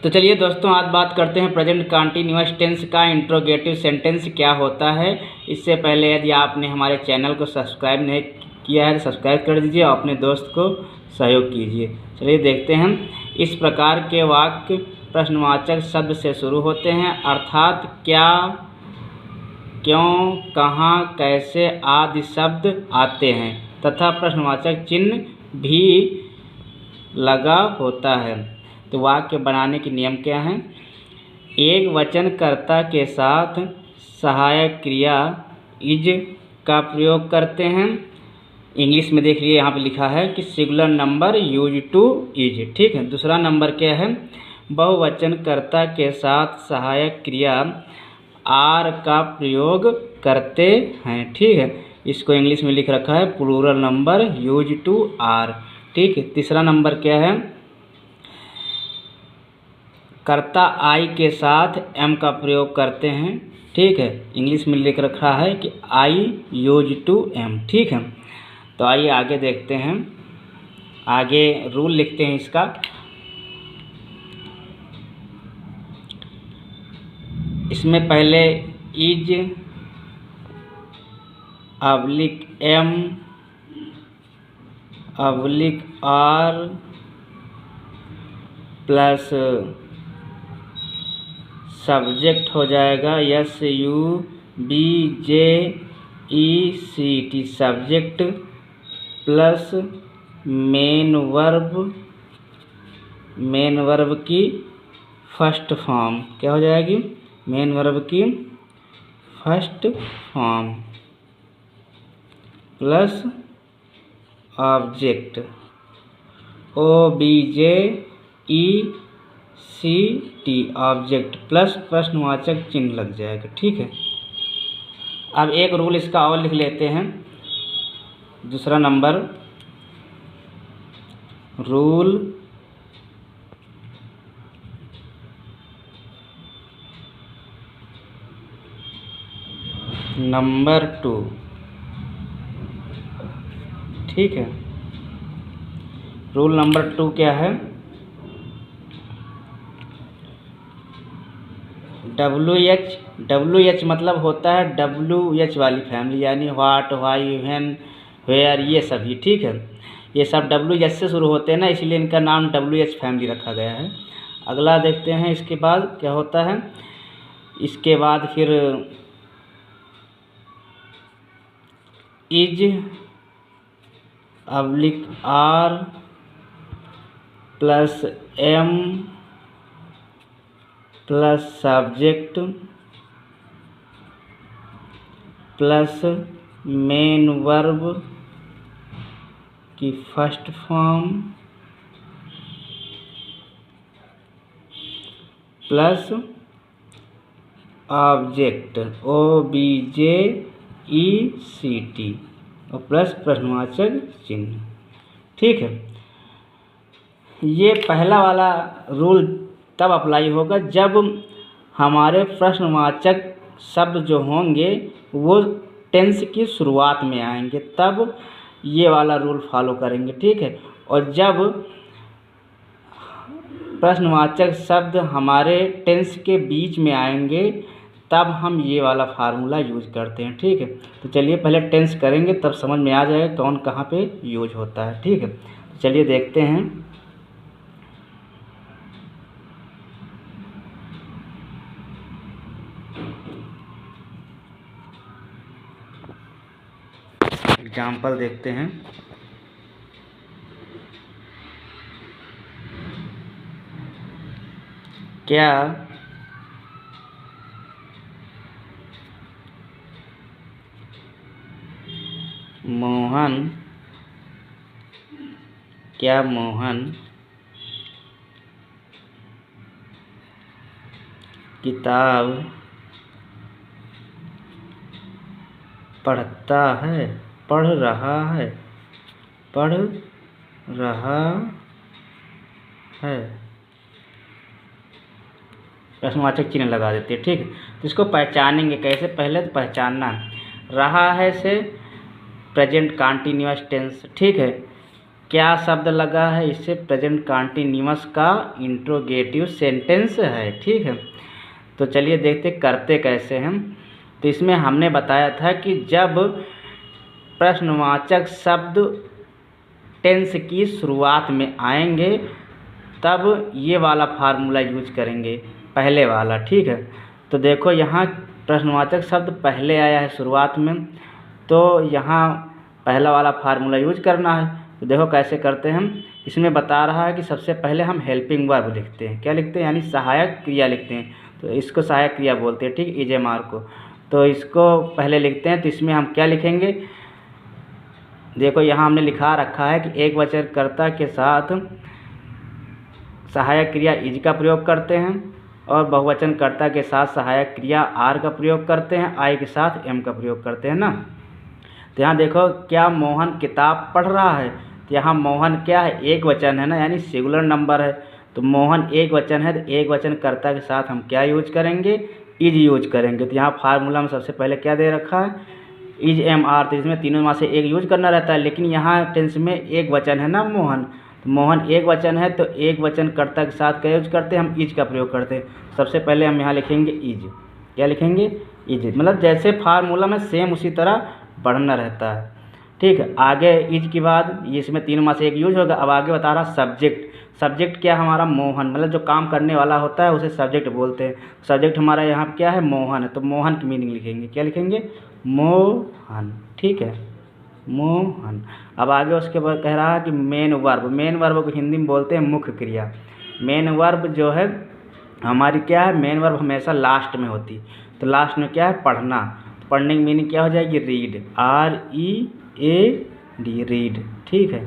तो चलिए दोस्तों, आज बात करते हैं प्रेजेंट कंटीन्यूअस टेंस का इंट्रोगेटिव सेंटेंस क्या होता है। इससे पहले यदि आपने हमारे चैनल को सब्सक्राइब नहीं किया है तो सब्सक्राइब कर दीजिए और अपने दोस्त को सहयोग कीजिए। चलिए देखते हैं। इस प्रकार के वाक्य प्रश्नवाचक शब्द से शुरू होते हैं, अर्थात क्या, क्यों, कहाँ, कैसे आदि शब्द आते हैं तथा प्रश्नवाचक चिन्ह भी लगा होता है। तो वाक्य बनाने के नियम क्या हैं? एक वचनकर्ता के साथ सहायक क्रिया इज का प्रयोग करते हैं। इंग्लिश में देख लीजिए, यहाँ पे लिखा है कि singular number use two is. ठीक है। दूसरा नंबर क्या है? बहुवचनकर्ता के साथ सहायक क्रिया आर का प्रयोग करते हैं। ठीक है। इसको इंग्लिश में लिख रखा है plural number use to are. ठीक है। तीसरा नंबर क्या है? कर्ता आई के साथ एम का प्रयोग करते हैं। ठीक है। इंग्लिश में लिख रखा है कि आई यूज टू एम। ठीक है। तो आइए आगे देखते हैं। आगे रूल लिखते हैं इसका। इसमें पहले is oblique am oblique are plus subject हो जाएगा SUBJECT subject plus main verb की फर्स्ट फॉर्म क्या हो जाएगी? मेन वर्ब की first form plus object OBJECT object plus प्रश्नवाचक चिन्ह लग जाएगा। ठीक है। अब एक रूल इसका और लिख लेते हैं। दूसरा नंबर, रूल नंबर 2। ठीक है। रूल नंबर 2 क्या है? WH मतलब होता है WH वाली फैमिली, यानी व्हाट, व्हाई, व्हेन, वेयर, ये सभी। ठीक है। ये सब WH से शुरू होते हैं ना, इसलिए इनका नाम WH फैमिली रखा गया है। अगला देखते हैं इसके बाद क्या होता है। इसके बाद फिर इज अब्लिक are plus am plus subject plus main verb की first form plus object OBJECT और प्लस प्रश्नवाचक चिन्ह। ठीक है। ये पहला वाला रूल तब अप्लाई होगा जब हमारे प्रश्नवाचक शब्द जो होंगे वो टेंस की शुरुआत में आएंगे, तब ये वाला रूल फॉलो करेंगे। ठीक है। और जब प्रश्नवाचक शब्द हमारे टेंस के बीच में आएंगे तब हम ये वाला फार्मूला यूज करते हैं। ठीक है। तो चलिए पहले टेंस करेंगे, तब समझ में आ जाएगा कौन कहाँ पे यूज होता है। ठीक है। तो चलिए देखते हैं। एग्जाम्पल देखते हैं। क्या मोहन किताब पढ़ रहा है। प्रश्नवाचक चिन्ह लगा देते हैं। ठीक है। तो इसको पहचानेंगे कैसे? पहले तो पहचानना रहा है से प्रेजेंट कंटीन्यूअस टेंस। ठीक है। क्या शब्द लगा है, इससे प्रेजेंट कंटीन्यूअस का इंट्रोगेटिव सेंटेंस है। ठीक है, तो चलिए देखते करते कैसे हम। तो इसमें हमने बताया था कि जब प्रश्नवाचक शब्द टेंस की शुरुआत में आएंगे तब ये वाला फार्मूला यूज करेंगे, पहले वाला। ठीक है, तो देखो यहाँ प्रश्नवाचक शब्द पहले आया है शुरुआत में, तो यहाँ पहला वाला फार्मूला यूज करना है। तो देखो कैसे करते हैं हम। इसमें बता रहा है कि सबसे पहले हम हेल्पिंग वर्ब लिखते हैं। क्या लिखते हैं, यानी सहायक क्रिया लिखते हैं। तो इसको सहायक क्रिया बोलते हैं, ठीक, ईजेमार को। तो इसको पहले लिखते हैं। तो इसमें हम क्या लिखेंगे, देखो यहाँ हमने लिखा रखा है कि एक वचनकर्ता के साथ सहायक क्रिया इज का प्रयोग करते हैं और बहुवचनकर्ता के साथ सहायक क्रिया आर का प्रयोग करते हैं, आई के साथ एम का प्रयोग करते हैं ना। तो यहाँ देखो, क्या मोहन किताब पढ़ रहा है। तो यहाँ मोहन क्या है, एक वचन है ना, यानी सिंगुलर नंबर है। तो मोहन एक वचन है, तो एक वचनकर्ता के साथ हम क्या यूज करेंगे, इज यूज करेंगे। तो यहाँ फार्मूला में सबसे पहले क्या दे रखा है, इज एम आर। तो इसमें तीनों में से एक यूज करना रहता है, लेकिन यहाँ टेंस में एक वचन है ना मोहन, तो मोहन एक वचन है, तो एक वचनकर्ता के साथ क्या यूज करते हैं, हम इज का प्रयोग करते हैं। सबसे पहले हम यहाँ लिखेंगे इज। क्या लिखेंगे, इज। मतलब जैसे फार्मूला में सेम उसी तरह बढ़ना रहता है। ठीक है, आगे इज के बाद इसमें तीनों में से एक यूज होगा। अब आगे बता रहा सब्जेक्ट। सब्जेक्ट क्या हमारा, मोहन, मतलब जो काम करने वाला होता है उसे सब्जेक्ट बोलते हैं। सब्जेक्ट हमारा यहाँ क्या है, मोहन है, तो मोहन की मीनिंग लिखेंगे। क्या लिखेंगे, मोहन। ठीक है, मोहन। अब आगे उसके बाद कह रहा है कि मेन वर्ब। मेन वर्ब को हिंदी में बोलते हैं मुख्य क्रिया। मेन वर्ब जो है हमारी क्या है, मेन वर्ब हमेशा लास्ट में होती। तो लास्ट में क्या है, पढ़ना। तो पढ़ने की मीनिंग क्या हो जाएगी, रीड, READ, रीड। ठीक है,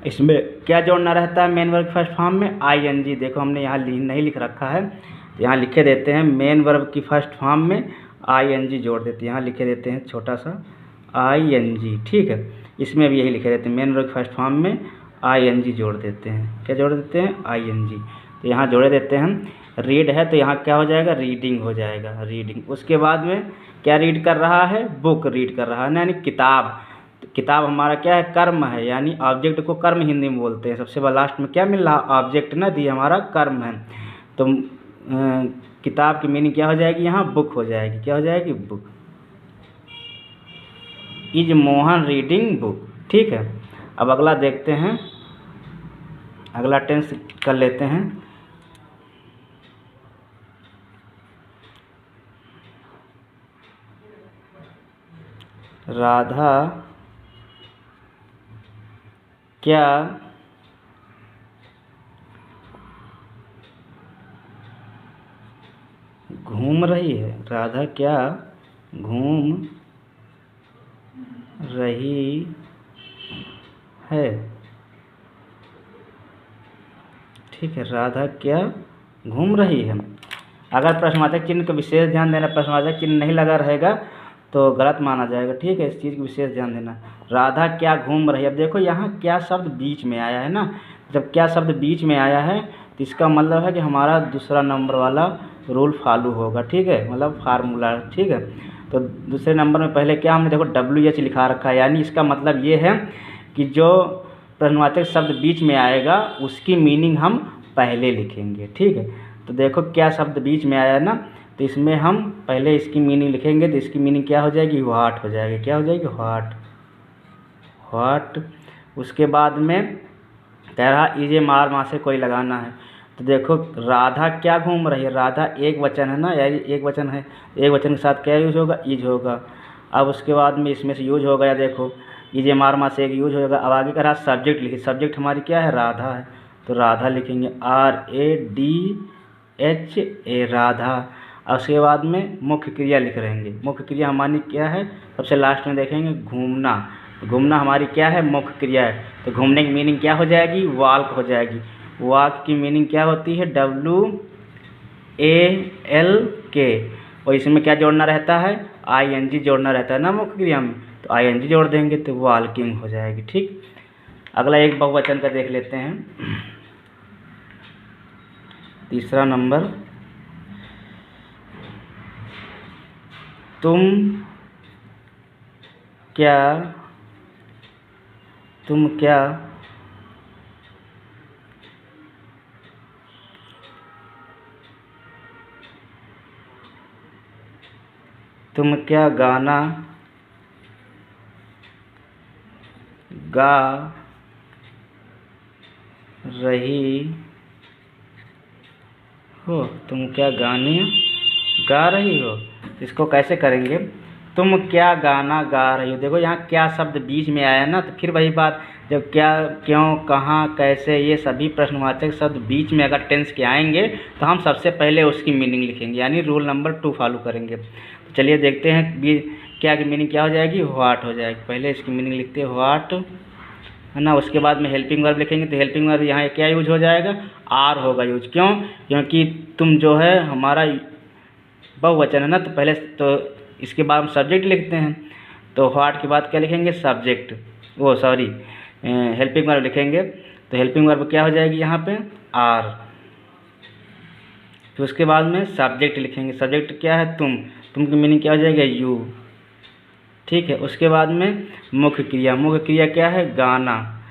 इसमें क्या जोड़ना रहता है मेन वर्ब फर्स्ट फॉर्म में, ING। देखो हमने यहाँ नहीं लिख रखा है, यहाँ लिखे देते हैं मेन वर्ब की फर्स्ट फॉर्म में ING जोड़ देते हैं। यहाँ लिखे देते हैं छोटा सा ING। ठीक है, इसमें भी यही लिखे देते हैं, मेन वर्ब फर्स्ट फॉर्म में ING जोड़ देते हैं। क्या जोड़ देते हैं, ING। तो यहाँ जोड़े देते हैं। रीड है तो यहाँ क्या हो जाएगा, रीडिंग हो जाएगा, रीडिंग। उसके बाद में क्या रीड कर रहा है, बुक रीड कर रहा है ना, यानी किताब। तो किताब हमारा क्या है, कर्म है, यानी ऑब्जेक्ट को कर्म हिंदी में बोलते हैं। सबसे लास्ट में क्या मिल रहा, ऑब्जेक्ट ना, दी हमारा कर्म है। तो किताब की मीनिंग क्या हो जाएगी, यहाँ बुक हो जाएगी। क्या हो जाएगी, book. Is Mohan reading book. ठीक है, अब अगला देखते हैं, अगला टेंस कर लेते हैं। राधा क्या घूम रही है। राधा क्या घूम रही है। ठीक है, राधा क्या घूम रही है। अगर प्रश्नवाचक चिन्ह का विशेष ध्यान देना, प्रश्नवाचक चिन्ह नहीं लगा रहेगा तो गलत माना जाएगा। ठीक है, इस चीज़ का विशेष ध्यान देना। राधा क्या घूम रही है। अब देखो यहाँ क्या शब्द बीच में आया है ना, जब क्या शब्द बीच में आया है तो इसका मतलब है कि हमारा दूसरा नंबर वाला रूल फॉलो होगा। ठीक है, मतलब फार्मूला। ठीक है, तो दूसरे नंबर में पहले क्या हमने देखो WH लिखा रखा है, यानी इसका मतलब ये है कि जो प्रश्नवाचक शब्द बीच में आएगा उसकी मीनिंग हम पहले लिखेंगे। ठीक है, तो देखो क्या शब्द बीच में आया ना, तो इसमें हम पहले इसकी मीनिंग लिखेंगे। तो इसकी मीनिंग क्या हो जाएगी, व्हाट हो जाएगी। क्या हो जाएगी, व्हाट, व्हाट। उसके बाद में कह रहा इजे मार माँ से कोई लगाना है। तो देखो राधा क्या घूम रही है, राधा एक वचन है ना, यानी एक वचन है, एक वचन के साथ क्या यूज होगा, इज होगा। अब उसके बाद में इसमें से यूज हो गया, देखो इजे मार माँ से एक यूज होगा। अब आगे कह रहा सब्जेक्ट लिखिए। सब्जेक्ट हमारी क्या है, राधा है, तो राधा लिखेंगे, RADHA, राधा। और उसके बाद में मुख्य क्रिया लिख रहेंगे। मुख्य क्रिया हमारी क्या है, सबसे लास्ट में देखेंगे, घूमना। तो घूमना हमारी क्या है, मुख्य क्रिया है। तो घूमने की मीनिंग क्या हो जाएगी, वॉक हो जाएगी। वॉक की मीनिंग क्या होती है, WALK। और इसमें क्या जोड़ना रहता है, ING जोड़ना रहता है ना मुख्य क्रिया में, तो ING जोड़ देंगे तो वॉकिंग हो जाएगी। ठीक, अगला एक बहुवचन का देख लेते हैं। तीसरा नंबर, तुम क्या तुम क्या गाना गा रही हो, तुम क्या गाने गा रही हो। इसको कैसे करेंगे, तुम क्या गाना गा रही हो। देखो यहाँ क्या शब्द बीच में आया ना, तो फिर वही बात, जब क्या, क्यों, कहाँ, कैसे, ये सभी प्रश्नवाचक शब्द बीच में अगर टेंस के आएंगे तो हम सबसे पहले उसकी मीनिंग लिखेंगे, यानी रूल नंबर 2 फॉलो करेंगे। तो चलिए देखते हैं क्या की मीनिंग क्या हो जाएगी, व्हाट हो जाएगी। पहले इसकी मीनिंग लिखते हैं व्हाट, है ना। उसके बाद में हेल्पिंग वर्ब लिखेंगे, तो हेल्पिंग वर्ब यहाँ क्या यूज हो जाएगा, आर होगा यूज। क्यों, क्योंकि तुम जो है हमारा बहुवचन है ना, तो पहले तो इसके बाद हम सब्जेक्ट लिखते हैं, तो व्हाट के बाद क्या लिखेंगे, सब्जेक्ट, वो सॉरी हेल्पिंग वर्ब लिखेंगे। तो हेल्पिंग वर्ब क्या हो जाएगी यहाँ पे, आर। तो उसके बाद में सब्जेक्ट लिखेंगे, सब्जेक्ट क्या है, तुम की मीनिंग क्या हो जाएगा, यू, ठीक है। उसके बाद में मुख्य क्रिया, मुख्य क्रिया क्या है, गाना,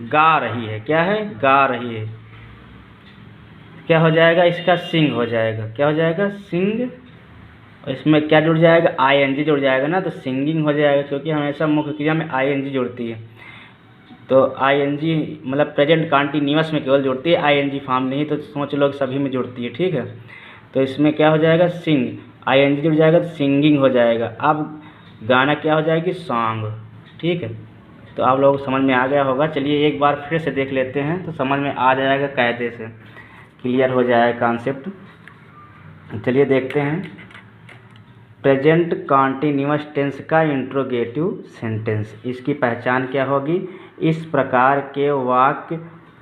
गा रही है, क्या है, गा रही है। क्या हो जाएगा इसका, सिंग हो जाएगा, क्या हो जाएगा, सिंग। और इसमें क्या जुड़ जाएगा, आईएनजी जुड़ जाएगा ना, तो सिंगिंग हो जाएगा, क्योंकि हमेशा मुख्य क्रिया में आईएनजी जुड़ती है। तो आईएनजी मतलब प्रेजेंट कंटीन्यूअस में केवल जुड़ती है, आईएनजी फॉर्म नहीं, तो सोच लो सभी में जुड़ती है, ठीक है। तो इसमें क्या हो जाएगा, सिंग, आईएनजी जुड़ जाएगा तो सिंगिंग हो जाएगा। अब गाना क्या हो जाएगी, सॉन्ग, ठीक है। तो आप लोग समझ में आ गया होगा। चलिए एक बार फिर से देख लेते हैं, तो समझ में आ जाएगा, कायदे से क्लियर हो जाएगा कॉन्सेप्ट। चलिए देखते हैं, प्रेजेंट कॉन्टिन्यूअस टेंस का इंट्रोगेटिव सेंटेंस, इसकी पहचान क्या होगी। इस प्रकार के वाक्य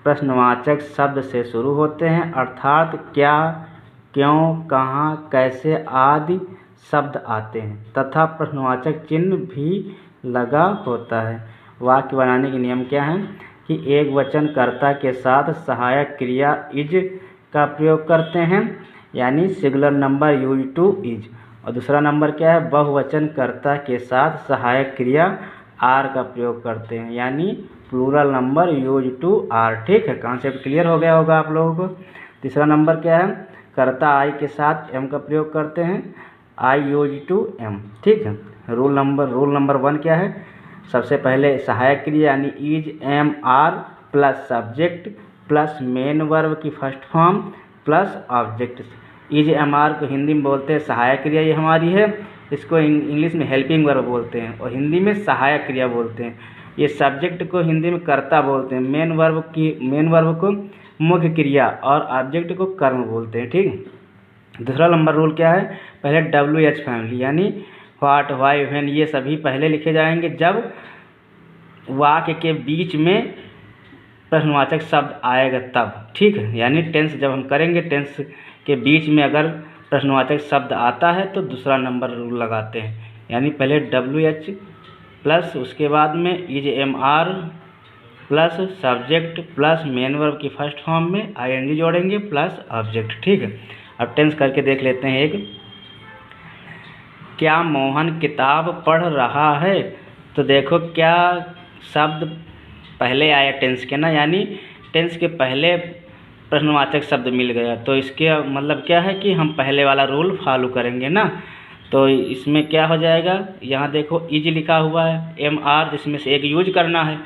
प्रश्नवाचक शब्द से शुरू होते हैं, अर्थात क्या, क्यों, कहाँ, कैसे आदि शब्द आते हैं तथा प्रश्नवाचक चिन्ह भी लगा होता है। वाक्य बनाने के नियम क्या हैं कि एक वचन कर्ता के साथ सहायक क्रिया इज का प्रयोग करते हैं, यानी singular number use two is. और दूसरा नंबर क्या है, बहुवचन कर्ता के साथ सहायक क्रिया आर का प्रयोग करते हैं, यानी plural number use to are, ठीक है। कॉन्सेप्ट क्लियर हो गया होगा आप लोगों को। तीसरा नंबर क्या है, कर्ता आई के साथ एम का प्रयोग करते हैं, आई यूज टू एम, ठीक है। रूल नंबर 1 क्या है, सबसे पहले सहायक क्रिया यानी is, am, are plus subject plus main verb की first form plus object. Is, am, are को हिंदी में बोलते हैं सहायक क्रिया, ये हमारी है। इसको इंग्लिश में हेल्पिंग वर्ब बोलते हैं और हिंदी में सहायक क्रिया बोलते हैं। ये सब्जेक्ट को हिंदी में कर्ता बोलते हैं, मेन वर्ब को मुख्य क्रिया और ऑब्जेक्ट को कर्म बोलते हैं, ठीक है। दूसरा नंबर रूल क्या है, पहले WH फैमिली यानी व्हाट, व्हाई, व्हेन, ये सभी पहले लिखे जाएंगे जब वाक्य के बीच में प्रश्नवाचक शब्द आएगा तब, ठीक है। यानी टेंस जब हम करेंगे, टेंस के बीच में अगर प्रश्नवाचक शब्द आता है तो दूसरा नंबर रूल लगाते हैं, यानी पहले WH प्लस उसके बाद में is, am, are plus subject plus main verb की फर्स्ट फॉर्म में ING जोड़ेंगे प्लस ऑब्जेक्ट, ठीक है। अब टेंस करके देख लेते हैं एक, क्या मोहन किताब पढ़ रहा है। तो देखो क्या शब्द पहले आया टेंस के ना, यानी टेंस के पहले प्रश्नवाचक शब्द मिल गया, तो इसके मतलब क्या है कि हम पहले वाला रूल फॉलो करेंगे ना। तो इसमें क्या हो जाएगा, यहाँ देखो इज लिखा हुआ है, एम, आर, जिसमें से एक यूज करना है।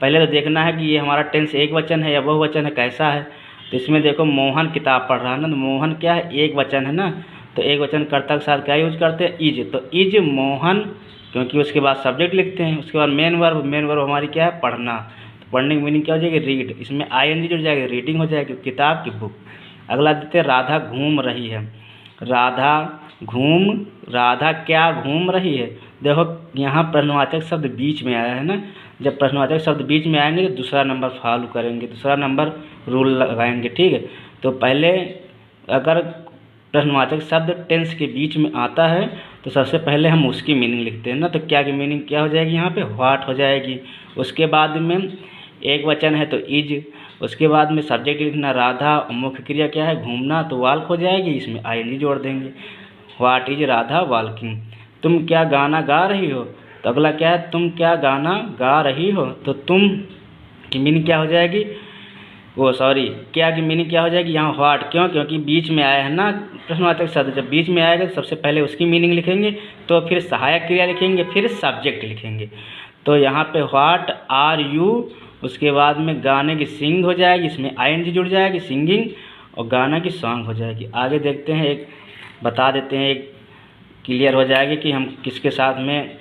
पहले तो देखना है कि ये हमारा टेंस एक वचन है या बहुवचन है, कैसा है। तो इसमें देखो मोहन किताब पढ़ रहा है ना, तो मोहन क्या है, एक वचन है ना, तो एक वचन कर्ता के साथ क्या यूज करते हैं, इज। तो इज मोहन, क्योंकि उसके बाद सब्जेक्ट लिखते हैं। उसके बाद मेन वर्ब हमारी क्या है, पढ़ना। तो पढ़ने की मीनिंग क्या हो जाएगी, रीड, इसमें ING जुड़ जाएगी, रीडिंग हो जाएगी, किताब की बुक। अगला देते हैं राधा घूम रही है। राधा क्या घूम रही है। देखो यहाँ प्रश्नवाचक शब्द बीच में आया है ना, जब प्रश्नवाचक शब्द बीच में आएंगे तो दूसरा नंबर फॉलो करेंगे, दूसरा नंबर रूल लगाएंगे, ठीक है। तो पहले अगर प्रश्नवाचक शब्द टेंस के बीच में आता है तो सबसे पहले हम उसकी मीनिंग लिखते हैं ना, तो क्या की मीनिंग क्या हो जाएगी, यहाँ पे व्हाट हो जाएगी। उसके बाद में एक वचन है तो इज, उसके बाद में सब्जेक्ट लिखना राधा, मुख्य क्रिया क्या है, घूमना, तो वाल्क हो जाएगी, इसमें ING जोड़ देंगे, व्हाट इज राधा वाल्किंग। तुम क्या गाना गा रही हो, तो अगला क्या है, तुम क्या गाना गा रही हो, तो तुम की मीनिंग क्या हो जाएगी, क्या की मीनिंग क्या हो जाएगी यहाँ व्हाट, क्योंकि बीच में आया है ना प्रश्नवाचक शब्द, जब बीच में आएगा तो सबसे पहले उसकी मीनिंग लिखेंगे, तो फिर सहायक क्रिया लिखेंगे, फिर सब्जेक्ट लिखेंगे। तो यहाँ पे व्हाट आर यू, उसके बाद में गाने की सिंग हो जाएगी, इसमें ING जुड़ जाएगी सिंगिंग, और गाना की सॉन्ग हो जाएगी। आगे देखते हैं, एक बता देते हैं, एक क्लियर हो जाएगी कि हम किसके साथ में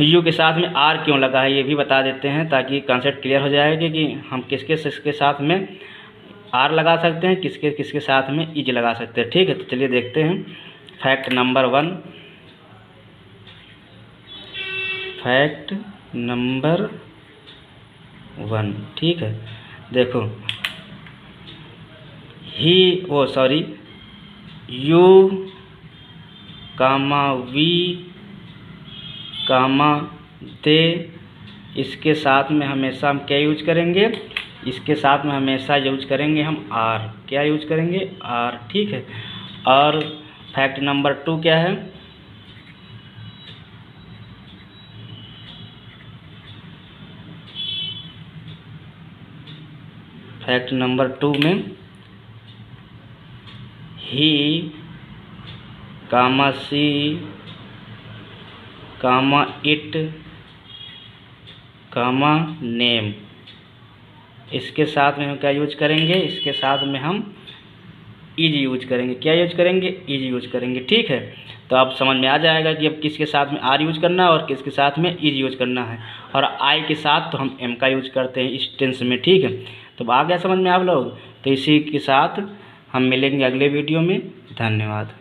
यू के साथ में आर क्यों लगा है, ये भी बता देते हैं ताकि कॉन्सेप्ट क्लियर हो जाएगा कि हम किसके साथ में आर लगा सकते हैं, किसके साथ में इज लगा सकते हैं। ठीक है, तो चलिए देखते हैं फैक्ट नंबर 1। ठीक है, देखो यू कामा वी कामा दे, इसके साथ में हमेशा हम क्या यूज करेंगे, इसके साथ में हमेशा यूज करेंगे हम आर। क्या यूज करेंगे, आर। ठीक है, और फैक्ट नंबर 2 क्या है, फैक्ट नंबर 2 में ही कामा सी कामा इट कामा नेम, इसके साथ में हम क्या यूज करेंगे, इसके साथ में हम इज यूज करेंगे। क्या यूज करेंगे, इज यूज करेंगे। ठीक है, तो अब समझ में आ जाएगा कि अब किसके साथ में आर यूज करना है और किसके साथ में इज यूज करना है, और आई के साथ तो हम एम का यूज करते हैं इस टेंस में। ठीक है, तो आ गया समझ में आप लोग। तो इसी के साथ हम मिलेंगे अगले वीडियो में। धन्यवाद।